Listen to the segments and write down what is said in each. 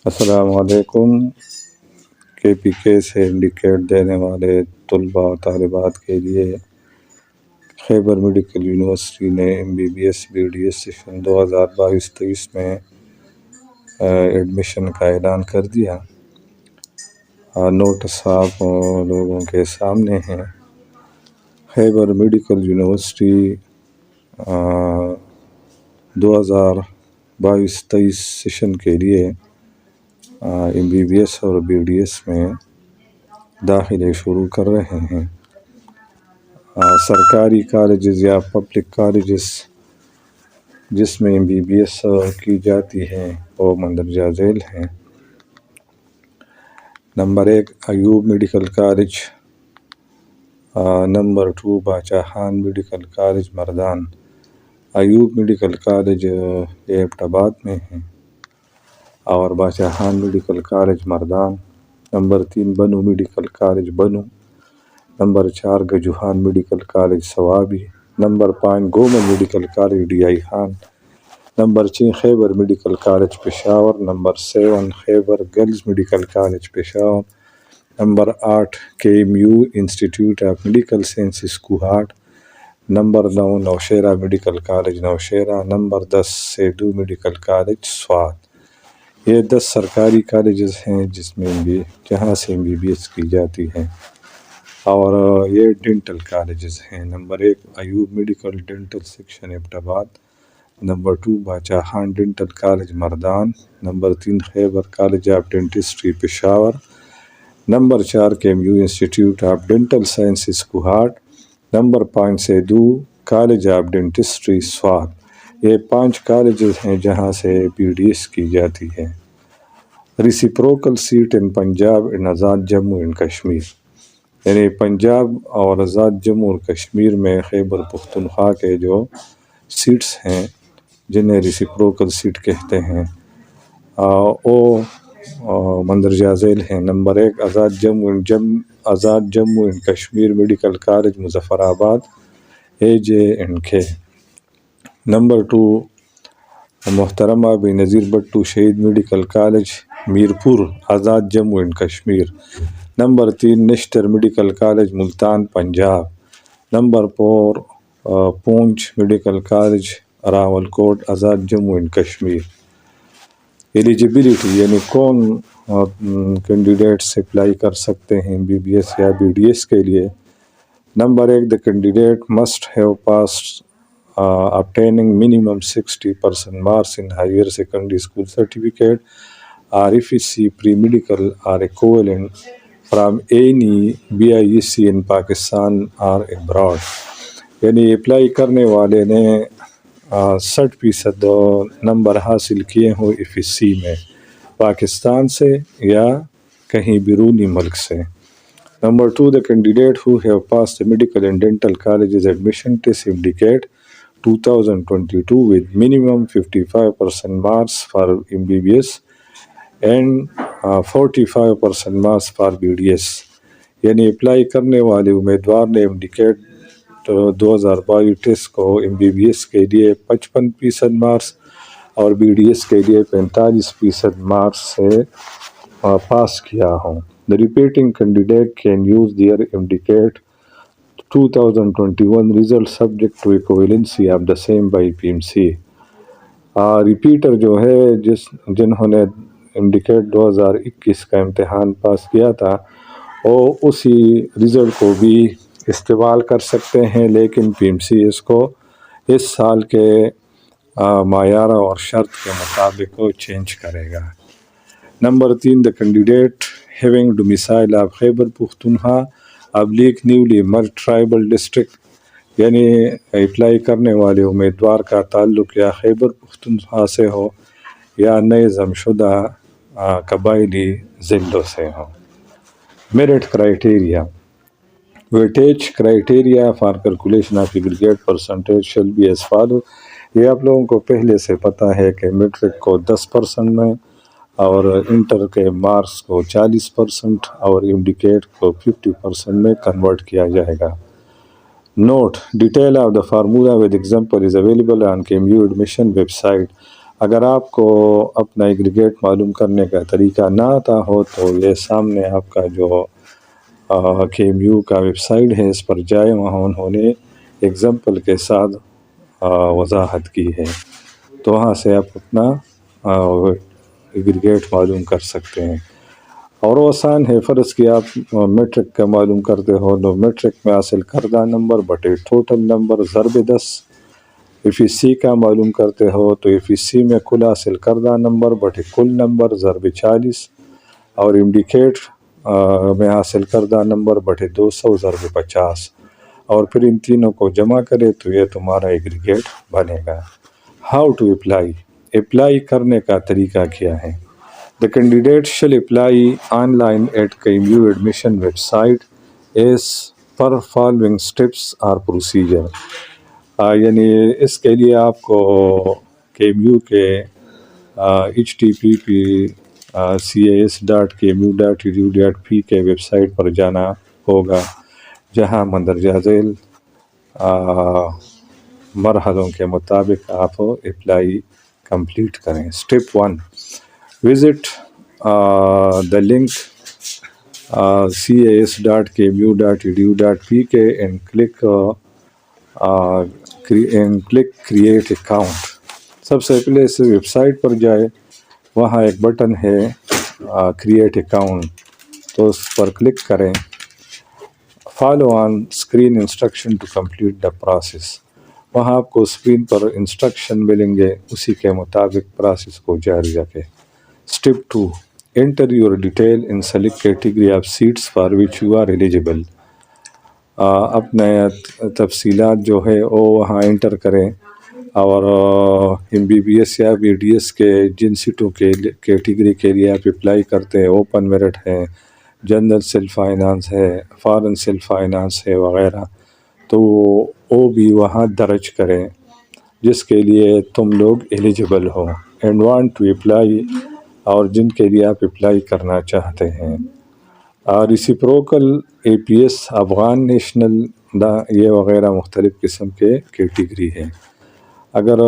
السلام علیکم۔ کے پی کے سے انڈیکیٹ دینے والے طلباء و طالبات کے لیے خیبر میڈیکل یونیورسٹی نے MBBS BDS سیشن 2022-23 میں ایڈمیشن کا اعلان کر دیا۔ نوٹس آپ لوگوں کے سامنے ہیں۔ خیبر میڈیکل یونیورسٹی 2022-23 سیشن کے لیے MBBS اور BDS میں داخلے شروع کر رہے ہیں۔ سرکاری کالجز یا پبلک کالجز جس میں MBBS کی جاتی ہے وہ مندرجہ ذیل ہیں۔ Number 1 Ayub medical college, number 2 Bacha Khan medical college Mardan. Ayub medical college Abbottabad میں ہے اور Bacha Khan medical college Mardan. Number 3 Bannu medical college Bannu. Number 4 Gajju Khan medical college Swabi. Number 5 Gomal medical college DI Khan. Number 6 Khyber medical college Peshawar. Number 7 Khyber girls medical college Peshawar. Number 8 KMU institute of medical sciences Kohat. Number 9 Nowshera medical college Nowshera. Number 10 Saidu medical college Swat. یہ 10 سرکاری colleges ہیں جہاں سے MBBS کی جاتی ہے، اور یہ ڈینٹل کالجز ہیں۔ Number 1 Ayub medical dental section Abbottabad. Number 2 Bacha Khan dental college Mardan. Number 3 Khyber college of dentistry Peshawar. Number 4 KMU institute of dental sciences Kohat. Number 5 Saidu college of dentistry Swat. یہ 5 کالجز ہیں جہاں سے BDS کی جاتی ہے۔ Reciprocal seat in Punjab in Azad Jammu and Kashmir, یعنی پنجاب اور آزاد جموں اور کشمیر میں خیبر پختونخوا کے جو سیٹس ہیں جنہیں ریسیپروکل سیٹ کہتے ہیں وہ مندرجہ ذیل ہیں۔ Number 1 Azad Jammu and Kashmir medical college Muzaffarabad AJ&K۔ Number 2 محترمہ بے نظیر بٹو شہید medical college Mirpur Azad Jammu and Kashmir. Number 3 Nishtar medical college Multan Punjab. Number 4 Poonch medical college Rawalakot Azad Jammu and Kashmir. Eligibility یعنی کون کینڈیڈیٹس اپلائی کر سکتے ہیں MBBS یا BDS کے لیے۔ Number 1 the candidate must have passed obtaining minimum 60% marks in higher secondary school certificate or FSC pre-medical or equivalent from any BIEC in Pakistan or abroad، یعنی apply کرنے والے نے 60% نمبر حاصل کیے ہوں FSC میں پاکستان سے یا کہیں بیرونی ملک سے۔ Number 2 the candidate who have passed the medical and dental colleges admission test indicate 2022 with minimum 55% marks for MBBS and 45% marks for BDS، یعنی اپلائی کرنے والے امیدوار نے انڈیکیٹ 2022 ٹیسٹ کو MBBS کے لیے 55% مارکس اور BDS کے لیے 45% مارکس سے پاس کیا ہوں۔ The repeating candidate can use their indicate 2021 result subject to equivalency of the same by PMC۔ Repeater جو ہے جنہوں نے انڈیکیٹ 2021 کا امتحان پاس کیا تھا وہ اسی رزلٹ کو بھی استعمال کر سکتے ہیں، لیکن PMC اس کو اس سال کے معیار اور شرط کے مطابق وہ چینج کرے گا۔ Number 3 the candidate having domicile of Khyber Pakhtunkhwa / newly merged tribal district, یعنی اپلائی کرنے والے امیدوار کا تعلق یا خیبر پختونخوا سے ہو یا نئے ضم شدہ قبائلی ضلعوں سے ہو۔ Merit criteria weightage criteria for calculation of aggregate percentage shall be as follow. یہ آپ لوگوں کو پہلے سے پتہ ہے کہ میٹرک کو 10% میں اور انٹر کے مارکس کو 40% اور انڈیکیٹ کو 50% میں کنورٹ کیا جائے گا۔ Note: detail of the formula with example is available on KMU admission website. اگر آپ کو اپنا ایگریگیٹ معلوم کرنے کا طریقہ نہ آتا ہو تو یہ سامنے آپ کا جو KMU کا ویب سائٹ ہے اس پر جائے، وہاں انہوں نے ایگزامپل کے ساتھ وضاحت کی ہے، تو وہاں سے آپ اپنا ایگریگیٹ معلوم کر سکتے ہیں۔ اور وہ آسان ہے، فرض کہ آپ میٹرک کا معلوم کرتے ہو تو میٹرک میں حاصل کردہ نمبر بٹے ٹوٹل نمبر ضرب 10، FEC کا معلوم کرتے ہو تو FEC میں کل حاصل کردہ نمبر بٹے کل نمبر ضرب 40، اور انڈیکیٹ میں حاصل کردہ نمبر بٹے 200 ضرب 50، اور پھر ان تینوں کو جمع کرے تو یہ تمہارا ایگریگیٹ بنے گا۔ ہاؤ ٹو اپلائی کرنے کا طریقہ کیا ہے؟ The candidate shall apply online at KMU admission website as per following steps or procedure۔ یعنی اس کے لیے آپ کو KMU کے http://cas.kmu.edu.p کے ویب سائٹ پر جانا ہوگا، جہاں مندرجہ ذیل مرحلوں کے مطابق آپ اپلائی کمپلیٹ کریں۔ Step 1، visit the link cas.kmu.edu.pk and click create account۔ سب سے پہلے اس ویب سائٹ پر جائے، وہاں ایک بٹن ہے کریٹ اکاؤنٹ، تو اس پر کلک کریں۔ Follow on screen instruction to complete the process, وہاں آپ کو اسکرین پر انسٹرکشن ملیں گے، اسی کے مطابق پروسیس کو جاری رکھیں۔ Step 2، enter your detail in select category of seats for which you are eligible. اپنے تفصیلات جو ہے وہ وہاں انٹر کریں، اور MBBS یا BDS کے جن سیٹوں کے کیٹیگری کے لیے آپ اپلائی کرتے ہیں، اوپن میرٹ ہے، جنرل سیلف فائنانس ہے، فارن سیلف فائنانس ہے وغیرہ، تو وہ بھی وہاں درج کریں جس کے لیے تم لوگ ایلیجیبل ہو، اینڈ وانٹ ٹو اپلائی، اور جن کے لیے آپ اپلائی کرنا چاہتے ہیں۔ ریسیپروکل، APS، افغان نیشنل، یہ وغیرہ مختلف قسم کے کیٹیگری ہیں۔ اگر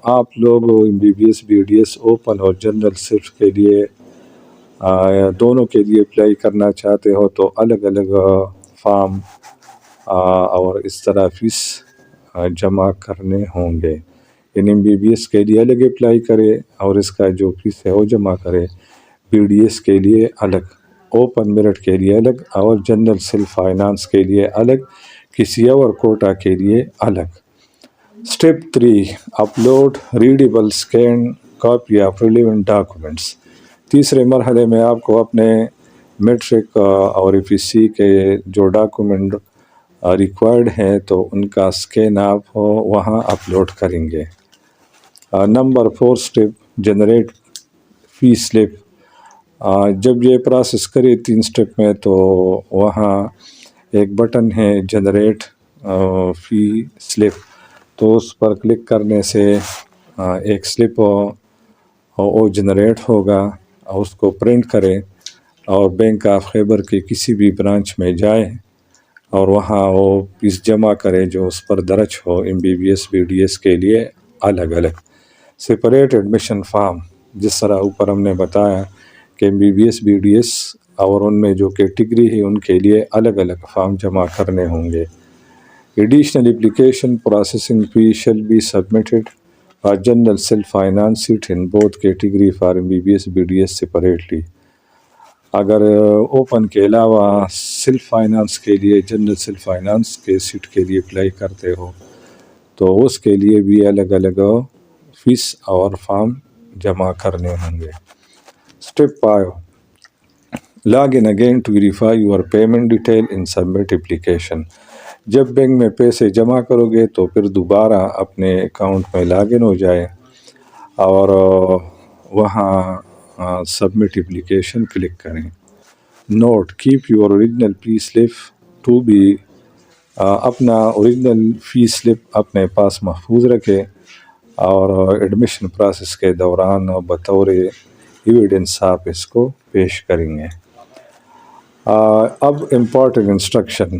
آپ لوگ MBBS BDS اوپن اور جنرل سیلف کے لیے دونوں کے لیے اپلائی کرنا چاہتے ہو تو الگ الگ فارم اور اس طرح فیس جمع کرنے ہوں گے۔ MBBS کے لیے الگ اپلائی کرے اور اس کا جو فیس ہے وہ جمع کرے، BDS کے لیے الگ، اوپن میرٹ کے لیے الگ، اور جنرل سیلف فائنانس کے لیے الگ، کسی اور کوٹا کے لیے الگ۔ Step 3، upload readable scan copy of relevant documents. تیسرے مرحلے میں آپ کو اپنے میٹرک اور FEC کے جو ڈاکومنٹ ریکوائرڈ ہیں تو ان کا اسکین آپ وہاں اپلوڈ کریں گے۔ نمبر 4 اسٹیپ، جنریٹ فی سلپ۔ جب یہ پروسیس کرے 3 اسٹیپ میں تو وہاں ایک بٹن ہے جنریٹ فی سلپ، تو اس پر کلک کرنے سے ایک سلپ وہ جنریٹ ہوگا، اور اس کو پرنٹ کریں اور بینک آف خیبر کے کسی بھی برانچ میں جائیں اور وہاں وہ فیس جمع کرے جو اس پر درج ہو، MBBS BDS کے لیے الگ الگ۔ سپریٹ ایڈمیشن فارم، جس طرح اوپر ہم نے بتایا کہ MBBS BDS اور ان میں جو کیٹیگری ہے ان کے لیے الگ الگ فارم جمع کرنے ہوں گے۔ Additional application processing fee shall be submitted for general self finance seat in both category for MBBS BDS separately. اگر اوپن کے علاوہ سیلف فائنانس کے لیے، جنرل سیلف فائنانس کے سیٹ کے لیے اپلائی کرتے ہو تو اس کے لیے بھی الگ الگ فیس اور فارم جمع کرنے ہوں گے۔ Step 5، log in again to verify your payment detail in submit application. جب بینک میں پیسے جمع کرو گے تو پھر دوبارہ اپنے اکاؤنٹ میں لاگ ان ہو جائے اور وہاں سبمٹ اپلیکیشن کلک کریں۔ نوٹ، کیپ یور اوریجنل فی سلپ ٹو بی، اپنا اوریجنل فی سلپ اپنے پاس محفوظ رکھے اور ایڈمیشن پروسیس کے دوران بطور ایویڈنس آپ اس کو پیش کریں گے۔ اب امپورٹنٹ انسٹرکشن،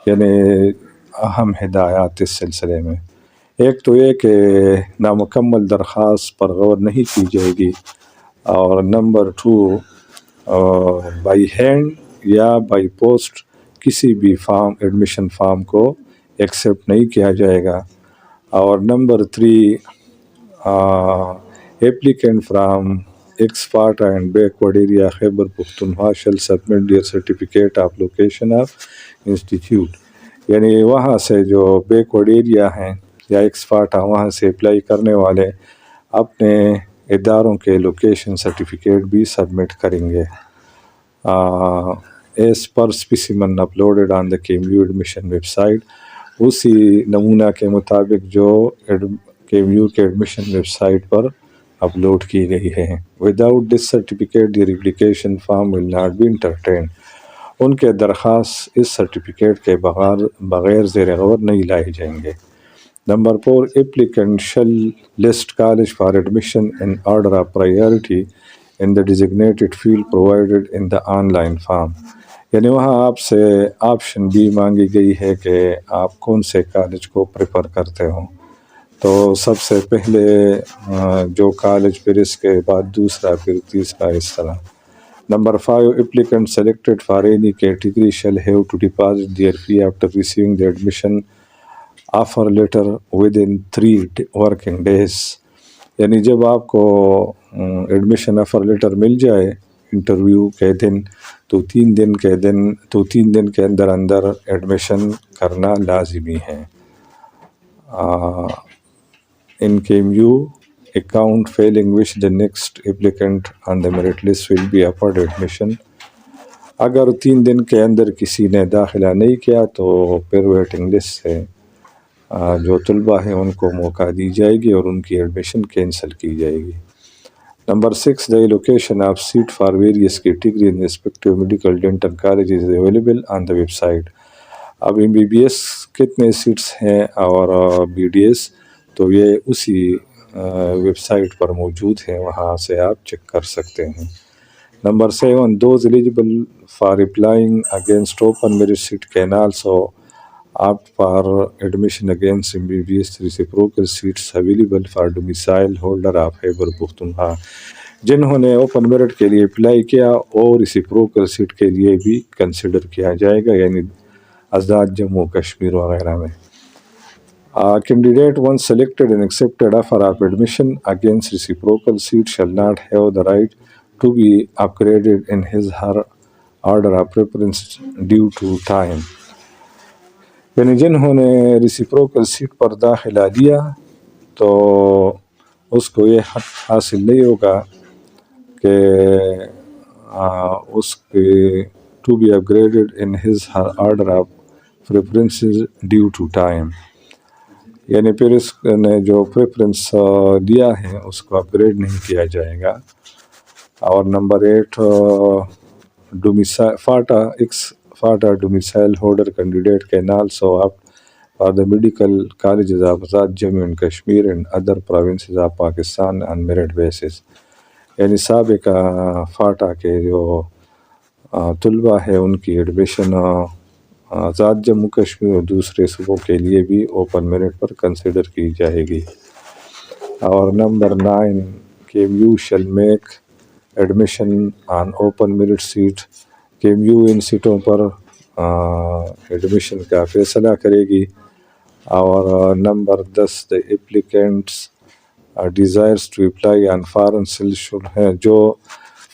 یعنی اہم ہدایات اس سلسلے میں۔ ایک تو یہ کہ نامکمل درخواست پر غور نہیں کی جائے گی، اور نمبر 2 بائی ہینڈ یا بائی پوسٹ کسی بھی فارم ایڈمیشن فارم کو ایکسیپٹ نہیں کیا جائے گا، اور number 3 applicant from Ex-Sparta and backward area Khyber Pakhtunkhwa shall submit their certificate of location of institute، یعنی وہاں سے جو بیکورڈ ایریا ہیں یا ایکسپارٹا وہاں سے اپلائی کرنے والے اپنے اداروں کے لوکیشن سرٹیفکیٹ بھی سبمٹ کریں گے as per specimen uploaded on the KMU admission website, اسی نمونہ کے مطابق جو KMU کے ایڈمیشن ویب سائٹ پر اپلوڈ کی گئی ہے۔ Without this certificate the application form will not be entertained, ان کے درخواست اس سرٹیفکیٹ کے بغیر زیر غور نہیں لائے جائیں گے۔ Number 4 applicant shall list college for admission in order of priority in the designated field provided in the online form، یعنی وہاں آپ سے آپشن بھی مانگی گئی ہے کہ آپ کون سے کالج کو پریفر کرتے ہوں، تو سب سے پہلے جو کالج، پھر اس کے بعد دوسرا، پھر تیسرا، اس طرح۔ Number 5 applicant selected for any category shall have to deposit their fee after receiving the admission offer letter within 3 working days، یعنی جب آپ کو ایڈمیشن آفر لیٹر مل جائے انٹرویو کے دن تو 3 دن کے اندر ایڈمیشن کرنا لازمی ہے۔ In KMU account failing which the next applicant on the merit list will be offered admission، اگر 3 دن کے اندر کسی نے داخلہ نہیں کیا تو پھر ویٹنگ لسٹ سے جو طلبہ ہیں ان کو موقع دی جائے گی اور ان کی ایڈمیشن کینسل کی جائے گی۔ Number 6 the allocation of seat for various category in respective medical dental college is available on the website، اب MBBS کتنے سیٹس ہیں اور BDS تو یہ اسی ویب سائٹ پر موجود ہیں، وہاں سے آپ چیک کر سکتے ہیں۔ Number 7 those eligible for applying against open merit seat can also opt for admission against MBBS reciprocal seats available for domicile holder of Khyber Pakhtunkhwa، جنہوں نے اوپن میرٹ کے لیے اپلائی کیا اور ریسیپروکل سیٹ کے لیے بھی کنسیڈر کیا جائے گا، یعنی آزاد جموں کشمیر وغیرہ میں۔ Candidate once selected and accepted offer of admission against reciprocal seat shall not have the right to be upgraded in his her order of preference due to time، یعنی جنہوں نے ریسیپروکل سیٹ پر داخلہ لیا تو اس کو یہ حق حاصل نہیں ہوگا کہ اس کے to be upgraded in his her order of preferences due to time، یعنی پھر اس نے جو پریفرنس دیا ہے اس کو اپ گریڈ نہیں کیا جائے گا۔ اور number 8 FATA domicile holder candidate can also opt for the medical colleges of Azad Jammu and Kashmir and other provinces of Pakistan on merit basis, یعنی سابق فاٹا کے جو طلبہ ہیں ان کی ایڈمیشن آزاد جموں کشمیر اور دوسرے صوبوں کے لیے بھی اوپن میرٹ پر کنسیڈر کی جائے گی۔ اور number 9 KMU shall make admission on open merit seat، KMU ان سیٹوں پر ایڈمیشن کا فیصلہ کرے گی۔ اور number 10 the applicants desires to apply on foreign self ہیں، جو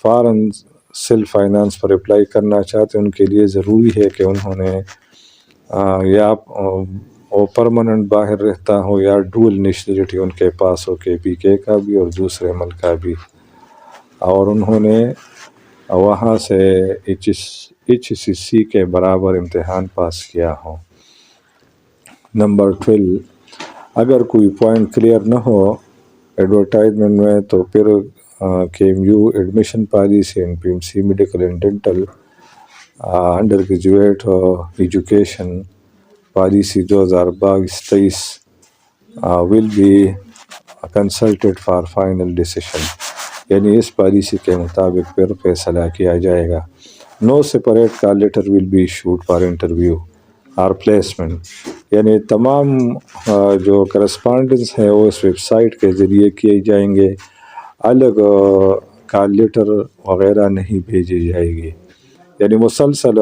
فارن سیلف فائنانس پر اپلائی کرنا چاہتے ہیں ان کے لیے ضروری ہے کہ انہوں نے یا پرماننٹ باہر رہتا ہو یا ڈول نیشنلٹی ان کے پاس ہو، KPK کا بھی اور دوسرے ملک کا بھی، اور انہوں نے وہاں سے HCC کے برابر امتحان پاس کیا ہو۔ نمبر 12 اگر کوئی پوائنٹ کلیئر نہ ہو ایڈورٹائزمنٹ میں تو پھر KMU admission policy and PMC medical and dental under graduate education policy 2022-23 will be consulted for final decision, یعنی اس پالیسی کے مطابق پھر فیصلہ کیا جائے گا۔ No separate call letter will be issued for interview, اور پلیسمنٹ، یعنی تمام جو کرسپانڈنس ہیں وہ اس ویب سائٹ کے ذریعے کیے جائیں گے، الگ کال لیٹر وغیرہ نہیں بھیجی جائے گی، یعنی مسلسل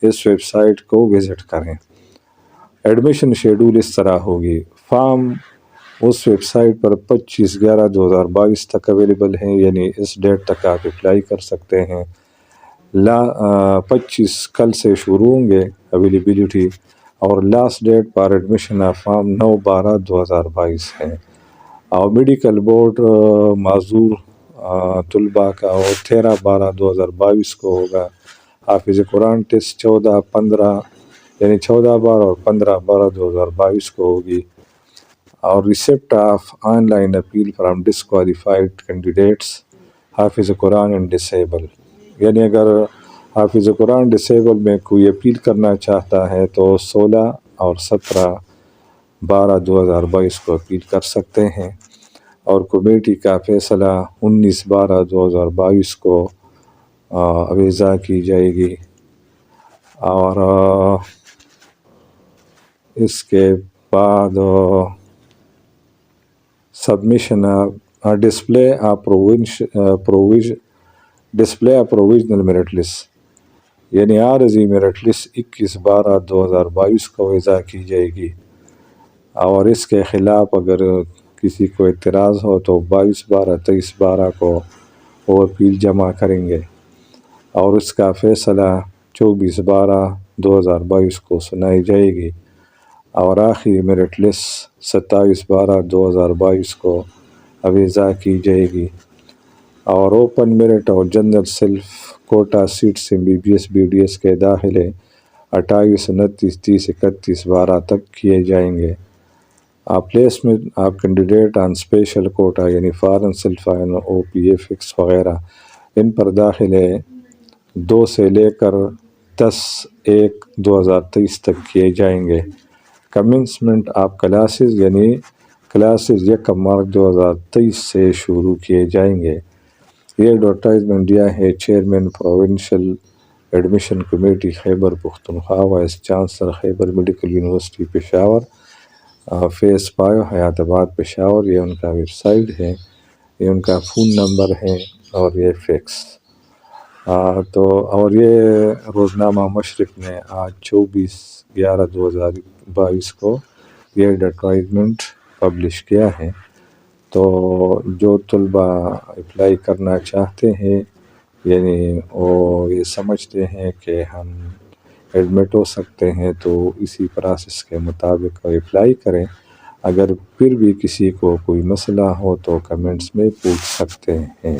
اس ویب سائٹ کو وزٹ کریں۔ ایڈمیشن شیڈول اس طرح ہوگی، فارم اس ویب سائٹ پر 25/11/2022 تک اویلیبل ہیں، یعنی اس ڈیٹ تک آپ اپلائی کر سکتے ہیں۔ 25 کل سے شروع ہوں گے اویلیبلٹی، اور last date for admission of form 9/12/2022 ہے۔ اور میڈیکل بورڈ معذور طلباء کا اور 13/12/2022 کو ہوگا۔ حافظ قرآن ٹیسٹ 14/15 یعنی 14/12 اور 15/12/2022 کو ہوگی۔ اور receipt of on line appeal from disqualified candidates حافظ قرآن اینڈ ڈسیبل، یعنی اگر حافظ قرآن ڈسیبل میں کوئی اپیل کرنا چاہتا ہے تو 16 اور 17/12/2022 کو اپیل کر سکتے ہیں، اور کمیٹی کا فیصلہ 19/12/2022 کو اویزا کی جائے گی۔ اور اس کے بعد submission display provisional merit list, یعنی عارضی میرٹ لسٹ 21/12/2022 کو وضع کی جائے گی، اور اس کے خلاف اگر کسی کو اعتراض ہو تو 22/12/23/12 کو وہ اپیل جمع کریں گے، اور اس کا فیصلہ 24/12/2022 کو سنائی جائے گی، اور آخری میرٹ لسٹ 27/12/2022 کو اویزا کی جائے گی۔ اور اوپن میرٹ اور general self quota seats MBBS BDS کے داخلے 28 29 30 31/12 تک کیے جائیں گے۔ پلیسمنٹ آپ کینڈیڈیٹ آن اسپیشل کوٹا یعنی فارن سیلف OPFX وغیرہ، ان پر داخلے 2 سے لے کر 10/1/2023 تک کیے جائیں گے۔ کمنسمنٹ آف کلاسز یعنی کلاسز 1 مارچ 2023 سے شروع کیے جائیں گے۔ یہ ایڈورٹائزمنٹ دیا ہے chairman provincial admission committee Khyber Pakhtunkhwa, vice chancellor خیبر میڈیکل یونیورسٹی پشاور، فیس 5 حیات آباد پشاور۔ یہ ان کا ویب سائٹ ہے، یہ ان کا فون نمبر ہے، اور یہ فیکس۔ اور یہ روزنامہ مشرق نے آج 24/11/2022 کو یہ ایڈورٹائزمنٹ پبلش کیا ہے۔ تو جو طلباء اپلائی کرنا چاہتے ہیں، یعنی وہ یہ سمجھتے ہیں کہ ہم ایڈمٹ ہو سکتے ہیں، تو اسی پروسیس کے مطابق اپلائی کریں۔ اگر پھر بھی کسی کو کوئی مسئلہ ہو تو کمنٹس میں پوچھ سکتے ہیں۔